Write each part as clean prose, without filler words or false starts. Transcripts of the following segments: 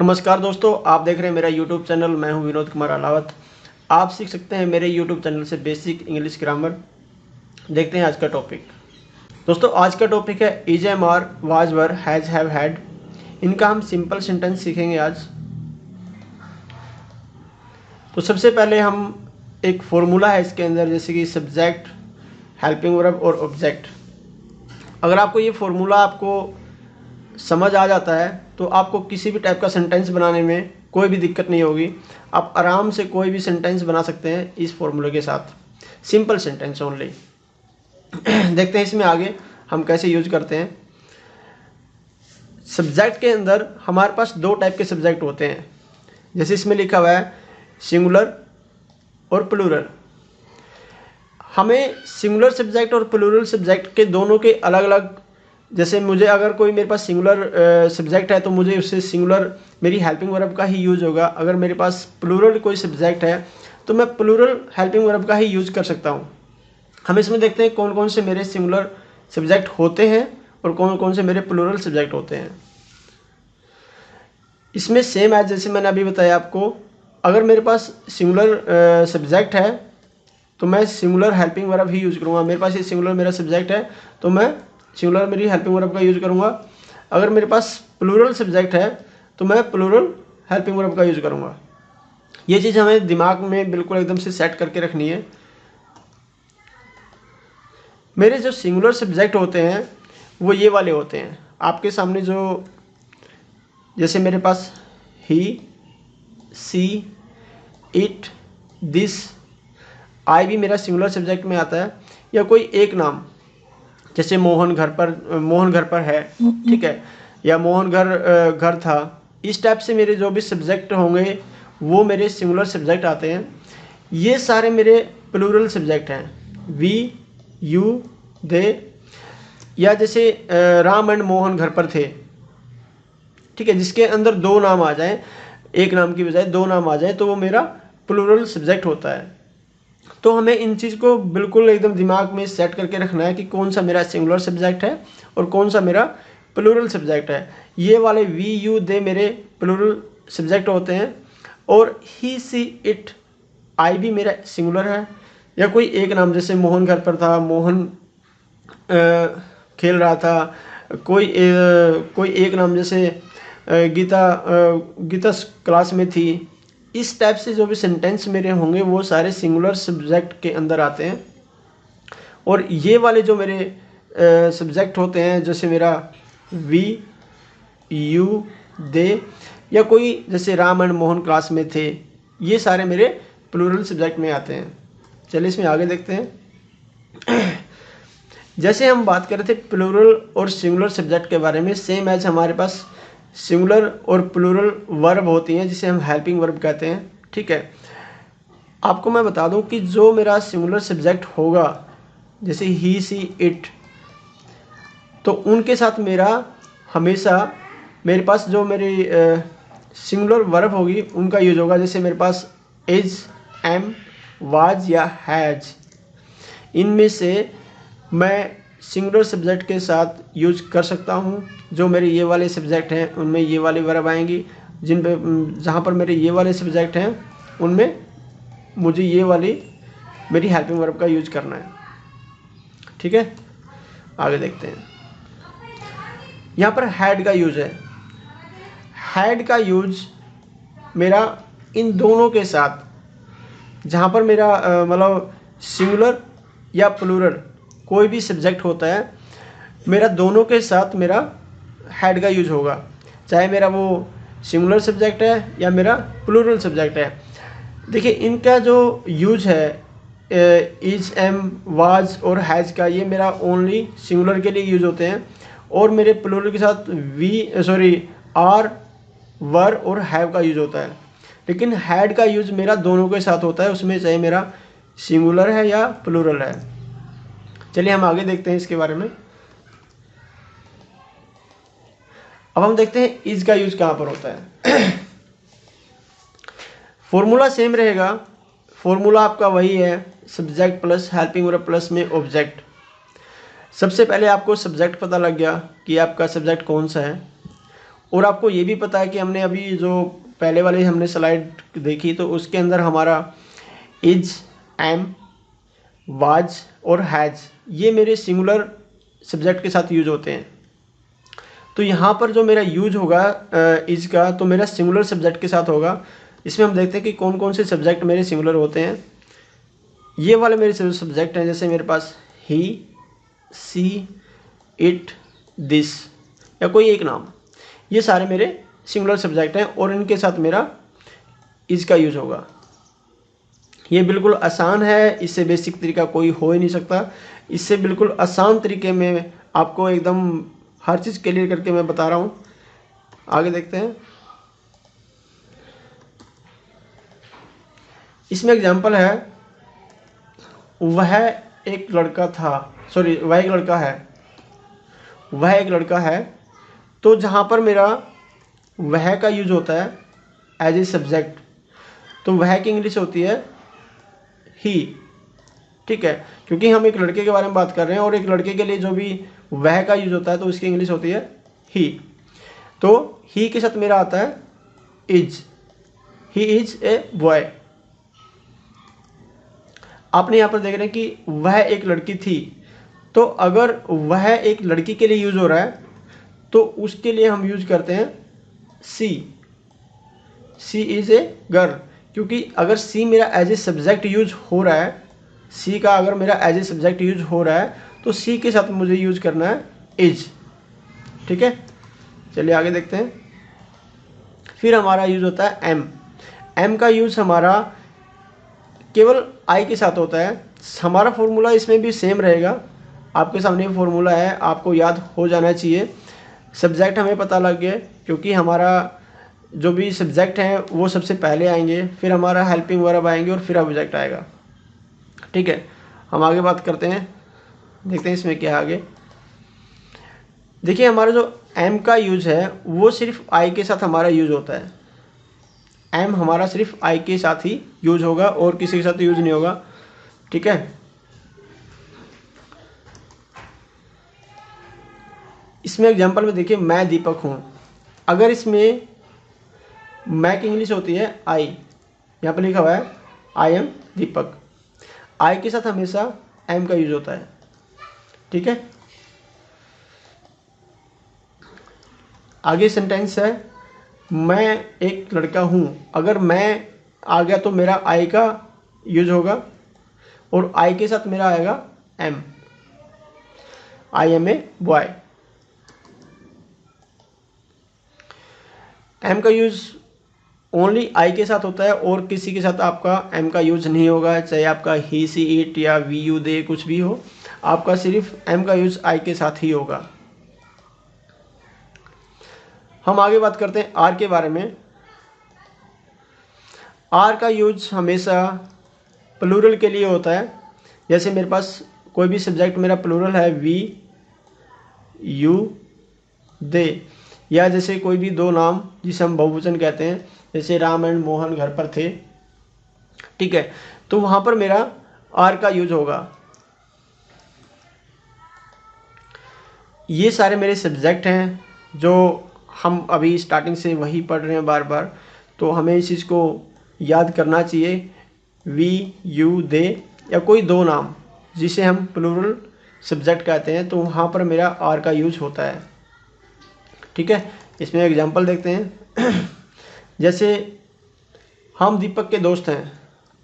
नमस्कार दोस्तों, आप देख रहे हैं मेरा यूट्यूब चैनल। मैं हूं विनोद कुमार अलावत। आप सीख सकते हैं मेरे यूट्यूब चैनल से बेसिक इंग्लिश ग्रामर। देखते हैं आज का टॉपिक। दोस्तों आज का टॉपिक है is, am, are, was, were, has, have, had. इनका हम सिंपल सेंटेंस सीखेंगे आज। तो सबसे पहले हम एक फॉर्मूला है इसके अंदर, जैसे कि सब्जेक्ट, हेल्पिंग वर्ब और ऑब्जेक्ट। अगर आपको ये फॉर्मूला समझ आ जाता है तो आपको किसी भी टाइप का सेंटेंस बनाने में कोई भी दिक्कत नहीं होगी। आप आराम से कोई भी सेंटेंस बना सकते हैं इस फॉर्मूले के साथ। Simple sentence only. देखते हैं इसमें आगे हम कैसे यूज करते हैं। सब्जेक्ट के अंदर हमारे पास दो टाइप के सब्जेक्ट होते हैं, जैसे इसमें लिखा हुआ है सिंगुलर और प्लूरल। हमें सिंगुलर सब्जेक्ट और प्लूरल सब्जेक्ट के दोनों के अलग अलग, जैसे अगर मेरे पास सिंगुलर सब्जेक्ट है तो मुझे उससे सिंगुलर मेरी हेल्पिंग वर्ब का ही यूज होगा। अगर मेरे पास प्लूरल कोई सब्जेक्ट है तो मैं प्लूरल हेल्पिंग वर्ब का ही यूज कर सकता हूँ। हम इसमें देखते हैं कौन कौन से मेरे सिंगुलर सब्जेक्ट होते हैं और कौन कौन से मेरे प्लूरल सब्जेक्ट होते हैं। इसमें सेम है जैसे मैंने अभी बताया आपको। अगर मेरे पास सिंगुलर सब्जेक्ट है तो मैं सिंगुलर हेल्पिंग वर्ब ही यूज करूँगा। मेरे पास ये सिंगुलर मेरा सब्जेक्ट है तो मैं सिंगुलर मेरी हेल्पिंग वर्ब का यूज करूँगा। अगर मेरे पास प्लूरल सब्जेक्ट है तो मैं प्लूरल हेल्पिंग वर्ब का यूज करूँगा। ये चीज़ हमें दिमाग में बिल्कुल एकदम से सेट करके रखनी है। मेरे जो सिंगुलर सब्जेक्ट होते हैं वो ये वाले होते हैं आपके सामने, जो जैसे मेरे पास ही, सी, इट, दिस, आई भी मेरा सिंगुलर सब्जेक्ट में आता है। या कोई एक नाम, जैसे मोहन घर पर है, ठीक है, या मोहन घर था। इस टाइप से मेरे जो भी सब्जेक्ट होंगे वो मेरे सिंगुलर सब्जेक्ट आते हैं। ये सारे मेरे प्लूरल सब्जेक्ट हैं, वी, यू, दे। या जैसे राम एंड मोहन घर पर थे, ठीक है, जिसके अंदर दो नाम आ जाएं, एक नाम की बजाय दो नाम आ जाए तो वो मेरा प्लूरल सब्जेक्ट होता है। तो हमें इन चीज़ को बिल्कुल एकदम दिमाग में सेट करके रखना है कि कौन सा मेरा सिंगुलर सब्जेक्ट है और कौन सा मेरा प्लूरल सब्जेक्ट है। ये वाले वी, यू, दे मेरे प्लूरल सब्जेक्ट होते हैं। और ही, सी, इट, आई भी मेरा सिंगुलर है। या कोई एक नाम, जैसे मोहन घर पर था, मोहन खेल रहा था। कोई एक नाम, जैसे गीता क्लास में थी। इस टाइप से जो भी सेंटेंस मेरे होंगे वो सारे सिंगुलर सब्जेक्ट के अंदर आते हैं। और ये वाले जो मेरे सब्जेक्ट होते हैं, जैसे मेरा वी, यू, दे, या कोई जैसे राम एंड मोहन क्लास में थे, ये सारे मेरे प्लूरल सब्जेक्ट में आते हैं। चलिए इसमें आगे देखते हैं। जैसे हम बात कर रहे थे प्लूरल और सिंगुलर सब्जेक्ट के बारे में, सेम एज हमारे पास सिंगुलर और प्लूरल वर्ब होती हैं जिसे हम हेल्पिंग वर्ब कहते हैं, ठीक है। आपको मैं बता दूं कि जो मेरा सिंगुलर सब्जेक्ट होगा, जैसे ही, सी, इट, तो उनके साथ मेरा हमेशा मेरे पास जो मेरी सिंगुलर वर्ब होगी उनका यूज होगा। जैसे मेरे पास इज, एम, वाज या हैज, इनमें से मैं सिंगुलर सब्जेक्ट के साथ यूज कर सकता हूँ। जो मेरे ये वाले सब्जेक्ट हैं उनमें ये वाले वर्ब आएंगी, जहाँ पर मेरे ये वाले सब्जेक्ट हैं उनमें मुझे ये वाली मेरी हेल्पिंग वर्ब का यूज करना है, ठीक है। आगे देखते हैं। यहाँ पर हैड का यूज है। हैड का यूज मेरा इन दोनों के साथ, जहाँ पर मेरा मतलब सिंगुलर या प्लूरल कोई भी सब्जेक्ट होता है, मेरा दोनों के साथ मेरा हैड का यूज होगा, चाहे मेरा वो सिंगुलर सब्जेक्ट है या मेरा प्लूरल सब्जेक्ट है। देखिए इनका जो यूज है इज, एम, वाज और हैज का, ये मेरा ओनली सिंगुलर के लिए यूज होते हैं। और मेरे प्लूरल के साथ आर, वर और हैव का यूज होता है। लेकिन हैड का यूज मेरा दोनों के साथ होता है, उसमें चाहे मेरा सिंगुलर है या प्लूरल है। चलिए हम आगे देखते हैं इसके बारे में। अब हम देखते हैं इज का यूज कहां पर होता है। फॉर्मूला सेम रहेगा। फॉर्मूला आपका वही है, subject plus helping verb plus में ऑब्जेक्ट। सबसे पहले आपको सब्जेक्ट पता लग गया कि आपका सब्जेक्ट कौन सा है। और आपको ये भी पता है कि हमने अभी जो पहले वाले हमने स्लाइड देखी तो उसके अंदर हमारा इज, एम, वाज और हैज ये मेरे सिंगुलर सब्जेक्ट के साथ यूज होते हैं। तो यहाँ पर जो मेरा यूज होगा इज का, तो मेरा सिंगुलर सब्जेक्ट के साथ होगा। इसमें हम देखते हैं कि कौन कौन से सब्जेक्ट मेरे सिंगुलर होते हैं। ये वाले मेरे सब्जेक्ट हैं, जैसे मेरे पास ही, सी, इट, दिस या कोई एक नाम, ये सारे मेरे सिंगुलर सब्जेक्ट हैं और इनके साथ मेरा इज का यूज होगा। ये बिल्कुल आसान है, इससे बेसिक तरीका कोई हो ही नहीं सकता। इससे बिल्कुल आसान तरीके में आपको एकदम हर चीज़ क्लियर करके मैं बता रहा हूँ। आगे देखते हैं। इसमें एग्जांपल है, वह एक लड़का था, सॉरी वह एक लड़का है, वह एक लड़का है। तो जहाँ पर मेरा वह का यूज होता है एज ए सब्जेक्ट, तो वह की इंग्लिश होती है ही, ठीक है, क्योंकि हम एक लड़के के बारे में बात कर रहे हैं और एक लड़के के लिए जो भी वह का यूज होता है तो उसकी इंग्लिश होती है ही। तो ही के साथ मेरा आता है is, he is a boy. आपने यहाँ पर देख रहे हैं कि वह एक लड़की थी, तो अगर वह एक लड़की के लिए यूज हो रहा है तो उसके लिए हम यूज करते हैं सी, सी इज ए गर्ल, क्योंकि अगर सी मेरा एज ए सब्जेक्ट यूज हो रहा है, सी का अगर मेरा एज ए सब्जेक्ट यूज हो रहा है तो सी के साथ मुझे यूज करना है इज, ठीक है। चलिए आगे देखते हैं। फिर हमारा यूज होता है एम। एम का यूज हमारा केवल आई के साथ होता है। हमारा फॉर्मूला इसमें भी सेम रहेगा, आपके सामने फॉर्मूला है, आपको याद हो जाना चाहिए। सब्जेक्ट हमें पता लग गया, क्योंकि हमारा जो भी सब्जेक्ट हैं वो सबसे पहले आएंगे, फिर हमारा हेल्पिंग वर्ब आएंगे और फिर ऑब्जेक्ट आएगा, ठीक है। हम आगे बात करते हैं, देखते हैं इसमें क्या है आगे। देखिए हमारा जो एम का यूज है वो सिर्फ आई के साथ हमारा यूज होता है। एम हमारा सिर्फ आई के साथ ही यूज होगा और किसी के साथ यूज नहीं होगा, ठीक है। इसमें एग्जांपल में देखिए, मैं दीपक हूँ, अगर इसमें मैं की इंग्लिश होती है आई, यहाँ पर लिखा हुआ है आई एम दीपक। आई के साथ हमेशा एम का यूज होता है, ठीक है। आगे सेंटेंस है, मैं एक लड़का हूँ, अगर मैं आ गया तो मेरा आई का यूज होगा और आई के साथ मेरा आएगा am, I am a boy. Am का यूज ओनली आई के साथ होता है और किसी के साथ आपका एम का यूज नहीं होगा, चाहे आपका ही, सी, इट या वी, यू, दे कुछ भी हो, आपका सिर्फ एम का यूज आई के साथ ही होगा। हम आगे बात करते हैं आर के बारे में। आर का यूज हमेशा प्लूरल के लिए होता है। जैसे मेरे पास कोई भी सब्जेक्ट मेरा प्लूरल है, वी, यू, दे, या जैसे कोई भी दो नाम जिसे हम बहुवचन कहते हैं, जैसे राम एंड मोहन घर पर थे, ठीक है, तो वहाँ पर मेरा आर का यूज होगा। ये सारे मेरे सब्जेक्ट हैं जो हम अभी स्टार्टिंग से वही पढ़ रहे हैं बार बार, तो हमें इस चीज़ को याद करना चाहिए। वी, यू, दे या कोई दो नाम जिसे हम प्लूरल सब्जेक्ट कहते हैं, तो वहाँ पर मेरा आर का यूज होता है, ठीक है। इसमें एग्जांपल देखते हैं। जैसे हम दीपक के दोस्त हैं,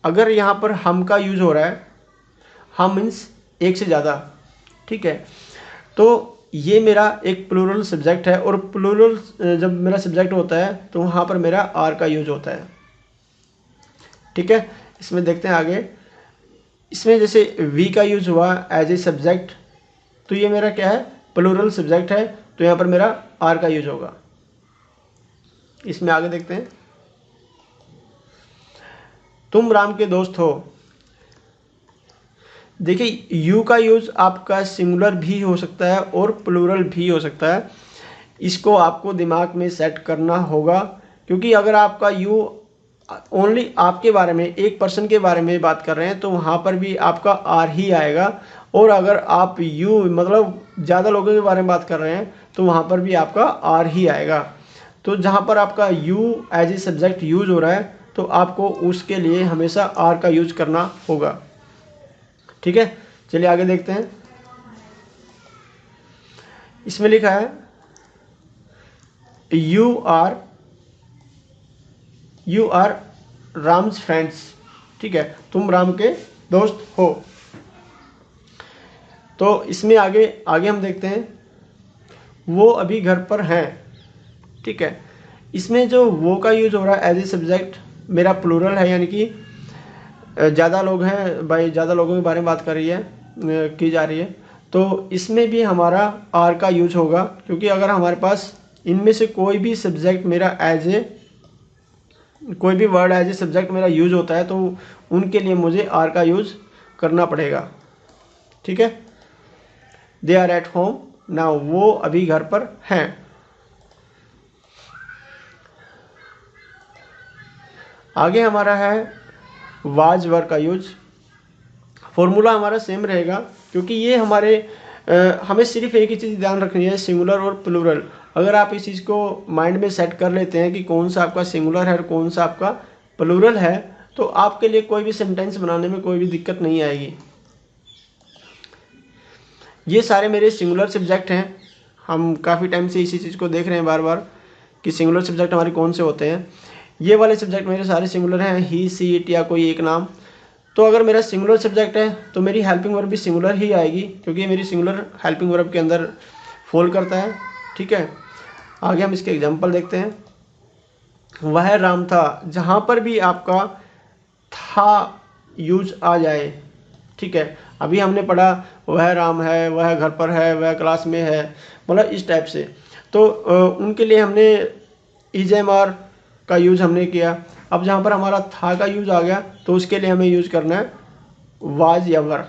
अगर यहाँ पर हम का यूज हो रहा है, हम मीन्स एक से ज़्यादा, ठीक है, तो ये मेरा एक प्लूरल सब्जेक्ट है और प्लूरल जब मेरा सब्जेक्ट होता है तो वहाँ पर मेरा आर का यूज होता है, ठीक है। इसमें देखते हैं आगे। इसमें जैसे वी का यूज हुआ एज ए सब्जेक्ट, तो ये मेरा क्या है, प्लूरल सब्जेक्ट है, तो यहाँ पर मेरा आर का यूज होगा। इसमें आगे देखते हैं, तुम राम के दोस्त हो। देखिए यू का यूज आपका सिंगुलर भी हो सकता है और प्लूरल भी हो सकता है, इसको आपको दिमाग में सेट करना होगा, क्योंकि अगर आपका यू ओनली आपके बारे में, एक पर्सन के बारे में बात कर रहे हैं, तो वहाँ पर भी आपका आर ही आएगा, और अगर आप यू मतलब ज़्यादा लोगों के बारे में बात कर रहे हैं तो वहाँ पर भी आपका आर ही आएगा। तो जहाँ पर आपका you as a subject use हो रहा है तो आपको उसके लिए हमेशा आर का यूज करना होगा। ठीक है, चलिए आगे देखते हैं। इसमें लिखा है यू आर राम्स फ्रेंड्स। ठीक है, तुम राम के दोस्त हो। तो इसमें आगे हम देखते हैं वो अभी घर पर हैं। ठीक है, इसमें जो वो का यूज हो रहा है एज ए सब्जेक्ट मेरा प्लूरल है, यानी कि ज़्यादा लोग हैं भाई, ज़्यादा लोगों के बारे में बात की जा रही है। तो इसमें भी हमारा आर का यूज होगा, क्योंकि अगर हमारे पास इनमें से कोई भी सब्जेक्ट मेरा कोई भी वर्ड एज ए सब्जेक्ट मेरा यूज होता है तो उनके लिए मुझे आर का यूज करना पड़ेगा। ठीक है, they are at home now, वो अभी घर पर हैं। आगे हमारा है वाज वर का यूज। फॉर्मूला हमारा सेम रहेगा, क्योंकि ये हमें सिर्फ एक ही चीज़ ध्यान रखनी है, सिंगुलर और प्लूरल। अगर आप इस चीज़ को माइंड में सेट कर लेते हैं कि कौन सा आपका सिंगुलर है और कौन सा आपका प्लूरल है, तो आपके लिए कोई भी सेंटेंस बनाने में कोई भी दिक्कत नहीं आएगी। ये सारे मेरे सिंगुलर सब्जेक्ट हैं। हम काफ़ी टाइम से इसी चीज़ को देख रहे हैं बार बार कि सिंगुलर सब्जेक्ट हमारे कौन से होते हैं। ये वाले सब्जेक्ट मेरे सारे सिंगुलर हैं, ही, सी, इट या कोई एक नाम। तो अगर मेरा सिंगुलर सब्जेक्ट है तो मेरी हेल्पिंग वर्ब भी सिंगुलर ही आएगी, क्योंकि मेरी सिंगुलर हेल्पिंग वर्ब के अंदर फॉल करता है। ठीक है, आगे हम इसके एग्जांपल देखते हैं। वह राम था, जहाँ पर भी आपका था यूज आ जाए। ठीक है, अभी हमने पढ़ा वह राम है, वह घर पर है, वह क्लास में है, मतलब इस टाइप से। तो उनके लिए हमने इज एम आर का यूज हमने किया। अब जहाँ पर हमारा था का यूज आ गया तो उसके लिए हमें यूज करना है वाज या वर,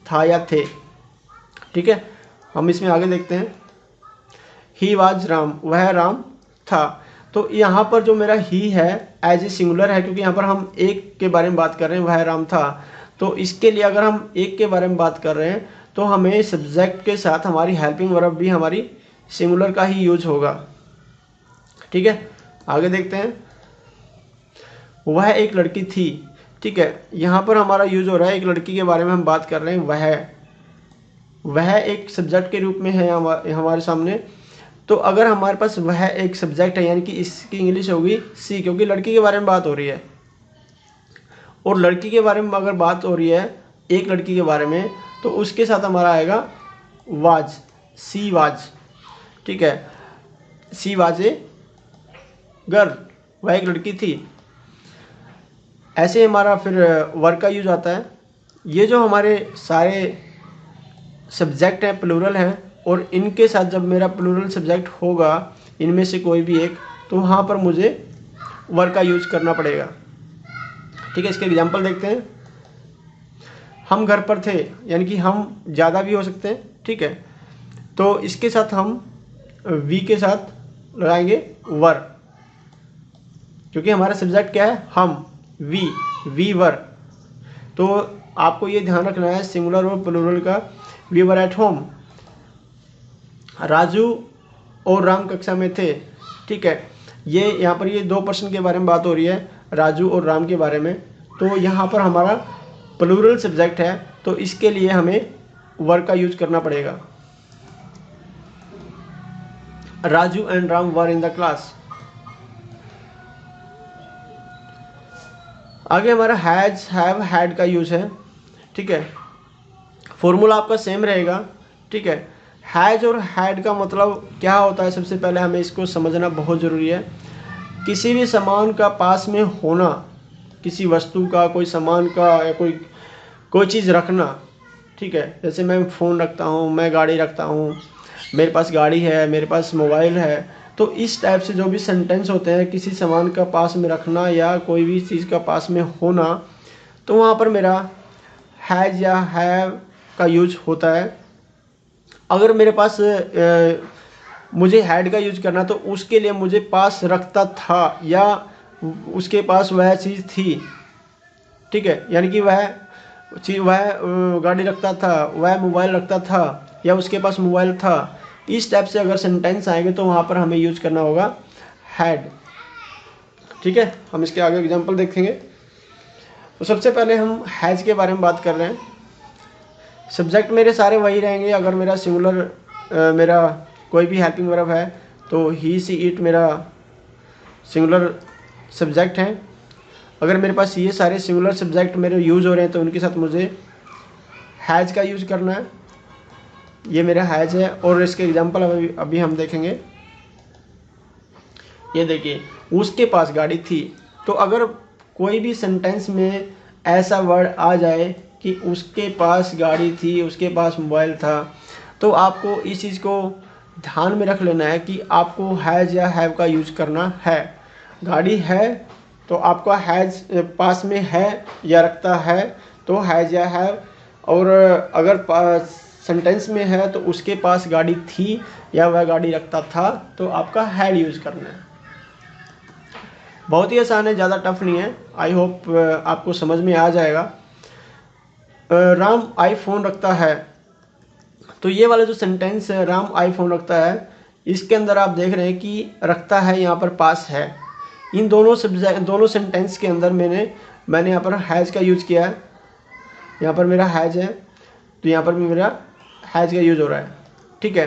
था या थे। ठीक है, हम इसमें आगे देखते हैं। ही वाज राम, वह राम था। तो यहाँ पर जो मेरा ही है एज ए सिंगुलर है, क्योंकि यहाँ पर हम एक के बारे में बात कर रहे हैं, वह राम था। तो इसके लिए अगर हम एक के बारे में बात कर रहे हैं तो हमें सब्जेक्ट के साथ हमारी हेल्पिंग वर्ब भी हमारी सिंगुलर का ही यूज होगा। ठीक है, आगे देखते हैं। वह एक लड़की थी। ठीक है, यहाँ पर हमारा यूज हो रहा है एक लड़की के बारे में हम बात कर रहे हैं। वह एक सब्जेक्ट के रूप में है हमारे सामने। तो अगर हमारे पास वह एक सब्जेक्ट है, यानी कि इसकी इंग्लिश होगी सी, क्योंकि लड़की के बारे में बात हो रही है। और लड़की के बारे में अगर बात हो रही है एक लड़की के बारे में, तो उसके साथ हमारा आएगा वाज, सी वाज। ठीक है, सी वाज ए गर्ल, वह एक लड़की थी। ऐसे हमारा फिर वर्क का यूज आता है। ये जो हमारे सारे सब्जेक्ट हैं प्लूरल हैं, और इनके साथ जब मेरा प्लूरल सब्जेक्ट होगा इनमें से कोई भी एक, तो वहाँ पर मुझे वर्क का यूज करना पड़ेगा। ठीक है, इसके एग्जांपल देखते हैं। हम घर पर थे, यानी कि हम ज़्यादा भी हो सकते हैं। ठीक है, तो इसके साथ हम वी के साथ लगाएंगे वर, क्योंकि हमारा सब्जेक्ट क्या है, हम, वी वर। तो आपको ये ध्यान रखना है सिंगुलर और प्लूरल का। We were at home, Raju और राम कक्षा में थे। ठीक है, ये यहाँ पर ये 2 पर्सन के बारे में बात हो रही है, राजू और राम के बारे में। तो यहाँ पर हमारा प्लूरल सब्जेक्ट है, तो इसके लिए हमें वर का यूज करना पड़ेगा। Raju and Ram were in the class. आगे हमारा हैज, हैव, हैड का यूज है। ठीक है, फॉर्मूला आपका सेम रहेगा। ठीक है, हैज और हैड का मतलब क्या होता है, सबसे पहले हमें इसको समझना बहुत ज़रूरी है। किसी भी सामान का पास में होना, किसी वस्तु का, कोई सामान का, या कोई चीज़ रखना। ठीक है, जैसे मैं फ़ोन रखता हूँ, मैं गाड़ी रखता हूँ, मेरे पास गाड़ी है, मेरे पास मोबाइल है। तो इस टाइप से जो भी सेंटेंस होते हैं, किसी सामान का पास में रखना या कोई भी चीज़ का पास में होना, तो वहाँ पर मेरा हैज या हैव का यूज होता है। अगर मेरे पास मुझे हैड का यूज करना, तो उसके लिए मुझे पास रखता था या उसके पास वह चीज़ थी। ठीक है, यानी कि वह गाड़ी रखता था, वह मोबाइल रखता था, या उसके पास मोबाइल था। इस टाइप से अगर सेंटेंस आएंगे तो वहाँ पर हमें यूज करना होगा हैड। ठीक है, हम इसके आगे एग्जांपल देखेंगे। तो सबसे पहले हम हैज के बारे में बात कर रहे हैं। सब्जेक्ट मेरे सारे वही रहेंगे। अगर मेरा सिंगुलर मेरा कोई भी हेल्पिंग वर्ब है तो ही सी इट मेरा सिंगुलर सब्जेक्ट हैं। अगर मेरे पास ये सारे सिंगुलर सब्जेक्ट मेरे यूज़ हो रहे हैं तो उनके साथ मुझे हैज़ का यूज़ करना है। ये मेरा हैज़ है और इसके एग्जांपल अभी हम देखेंगे। ये देखिए, उसके पास गाड़ी थी। तो अगर कोई भी सेंटेंस में ऐसा वर्ड आ जाए कि उसके पास गाड़ी थी, उसके पास मोबाइल था, तो आपको इस चीज़ को ध्यान में रख लेना है कि आपको हैज़ या हैव का यूज़ करना है। गाड़ी है तो आपका हैज़ पास में है या रखता है तो हैज़ या हैव, और अगर सेंटेंस में है तो उसके पास गाड़ी थी या वह गाड़ी रखता था तो आपका हैड यूज़ करना है। बहुत ही आसान है, ज़्यादा टफ नहीं है। आई होप आपको समझ में आ जाएगा। राम आईफोन रखता है, तो ये वाला जो सेंटेंस है राम आईफोन रखता है, इसके अंदर आप देख रहे हैं कि रखता है यहाँ पर पास है। इन दोनों सेंटेंस के अंदर मैंने यहाँ पर हैज़ का यूज़ किया है। यहाँ पर मेरा हैज़ है तो यहाँ पर भी मेरा हैज़ का यूज़ हो रहा है। ठीक है,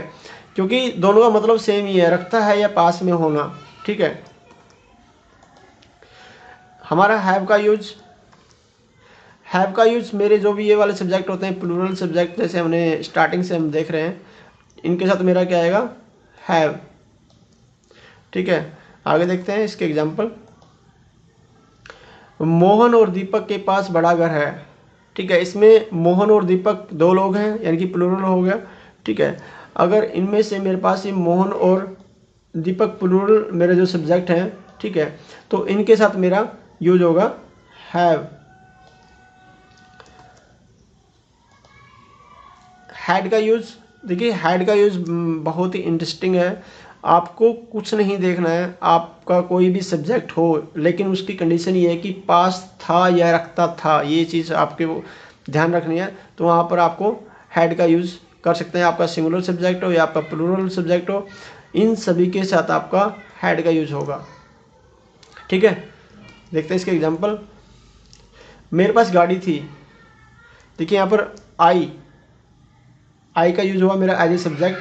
क्योंकि दोनों का मतलब सेम ही है, रखता है या पास में होना। ठीक है, हमारा हैव का यूज़ मेरे जो भी ये वाले सब्जेक्ट होते हैं प्लूरल सब्जेक्ट, जैसे हमने स्टार्टिंग से हम देख रहे हैं, इनके साथ मेरा क्या आएगा, हैव। ठीक है, आगे देखते हैं इसके एग्जांपल। मोहन और दीपक के पास बड़ा घर है। ठीक है, इसमें मोहन और दीपक दो लोग हैं यानी कि प्लूरल हो गया। ठीक है, अगर इनमें से मेरे पास ये मोहन और दीपक प्लूरल मेरे जो सब्जेक्ट हैं, ठीक है, तो इनके साथ मेरा यूज होगा हैव। हैड का यूज, देखिए हैड का यूज बहुत ही इंटरेस्टिंग है। आपको कुछ नहीं देखना है, आपका कोई भी सब्जेक्ट हो लेकिन उसकी कंडीशन ये है कि पास था या रखता था, ये चीज़ आपके ध्यान रखनी है। तो वहाँ पर आपको हैड का यूज़ कर सकते हैं। आपका सिंगुलर सब्जेक्ट हो या आपका प्लूरल सब्जेक्ट हो, इन सभी के साथ आपका हैड का यूज़ होगा। ठीक है, देखते हैं इसके एग्जांपल। मेरे पास गाड़ी थी, देखिए यहाँ पर आई का यूज हुआ मेरा एज ए सब्जेक्ट।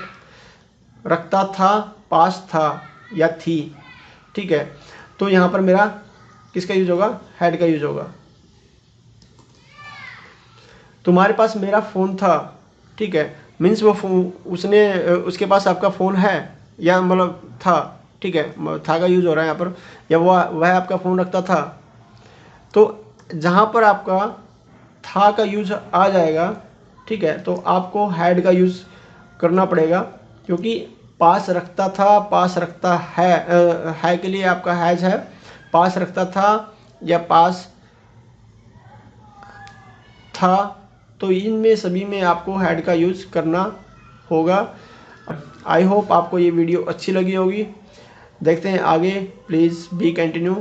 रखता था, पास था या थी। ठीक है, तो यहाँ पर मेरा किसका यूज होगा, हैड का यूज होगा। तुम्हारे पास मेरा फ़ोन था। ठीक है, मीन्स वो उसके पास आपका फ़ोन है या मतलब था। ठीक है, था का यूज हो रहा है यहाँ पर, या वह आपका फ़ोन रखता था। तो जहाँ पर आपका था का यूज आ जाएगा, ठीक है, तो आपको हैड का यूज़ करना पड़ेगा, क्योंकि पास रखता था, पास रखता है के लिए आपका हैज है। पास रखता था या पास था, तो इनमें सभी में आपको हैड का यूज़ करना होगा। आई होप आपको ये वीडियो अच्छी लगी होगी। देखते हैं आगे, प्लीज़ बी कंटिन्यू।